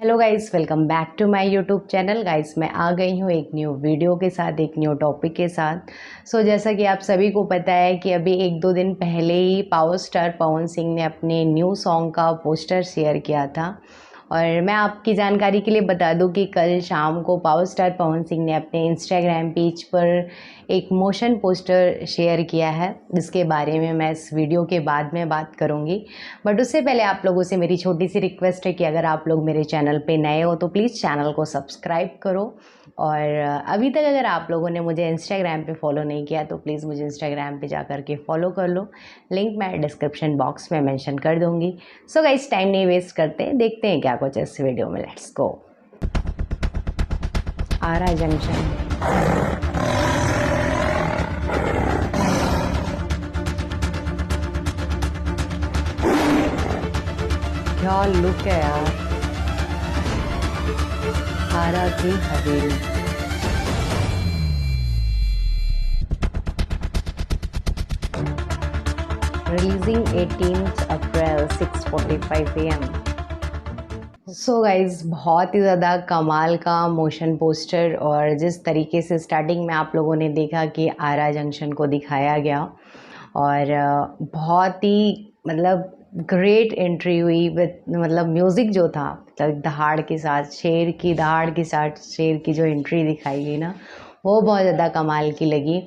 Hello guys, welcome back to my YouTube channel. Guys मैं आ गई हूँ एक न्यू वीडियो के साथ, एक न्यू टॉपिक के साथ। जैसा कि आप सभी को पता है कि अभी एक दो दिन पहले ही पावर स्टार पवन सिंह ने अपने न्यू सॉन्ग का पोस्टर शेयर किया था। और मैं आपकी जानकारी के लिए बता दूं कि कल शाम को पावर स्टार पवन सिंह ने अपने इंस्टाग्राम पेज पर एक मोशन पोस्टर शेयर किया है, जिसके बारे में मैं इस वीडियो के बाद में बात करूंगी। बट उससे पहले आप लोगों से मेरी छोटी सी रिक्वेस्ट है कि अगर आप लोग मेरे चैनल पे नए हो तो प्लीज़ चैनल को सब्सक्राइब करो। और अभी तक अगर आप लोगों ने मुझे इंस्टाग्राम पे फॉलो नहीं किया तो प्लीज़ मुझे इंस्टाग्राम पे जा कर के फॉलो कर लो। लिंक मैं डिस्क्रिप्शन बॉक्स में मेंशन कर दूंगी। सो गाइस, टाइम नहीं वेस्ट करते, देखते हैं क्या कुछ इस वीडियो में। Let's go. आरा जंक्शन। क्या लुक है यार, आरा की हवेली। Releasing 18 April 6:45 AM। So guys, बहुत ही ज़्यादा कमाल का मोशन पोस्टर, और जिस तरीके से स्टार्टिंग में आप लोगों ने देखा कि आरा जंक्शन को दिखाया गया, और बहुत ही मतलब ग्रेट एंट्री हुई विद मतलब म्यूज़िक जो था, मतलब दहाड़ के साथ, शेर की दहाड़ के साथ शेर की जो एंट्री दिखाई गई ना, वो बहुत ज़्यादा कमाल की लगी।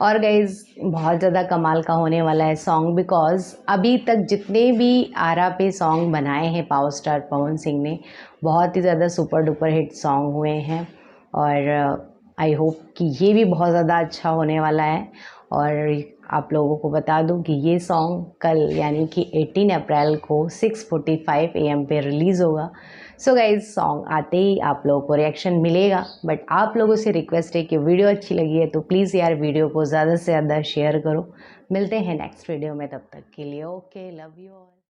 और गाइज़, बहुत ज़्यादा कमाल का होने वाला है सॉन्ग, बिकॉज़ अभी तक जितने भी आरा पे सॉन्ग बनाए हैं पावर स्टार पवन सिंह ने, बहुत ही ज़्यादा सुपर डुपर हिट सॉन्ग हुए हैं। और आई होप कि ये भी बहुत ज़्यादा अच्छा होने वाला है। और आप लोगों को बता दूं कि ये सॉन्ग कल यानी कि 18 अप्रैल को 6:45 AM पे रिलीज़ होगा। सो गाइज, सॉन्ग आते ही आप लोगों को रिएक्शन मिलेगा। बट आप लोगों से रिक्वेस्ट है कि वीडियो अच्छी लगी है तो प्लीज़ यार वीडियो को ज़्यादा से ज़्यादा शेयर करो। मिलते हैं नेक्स्ट वीडियो में, तब तक के लिए ओके, लव यू ऑल।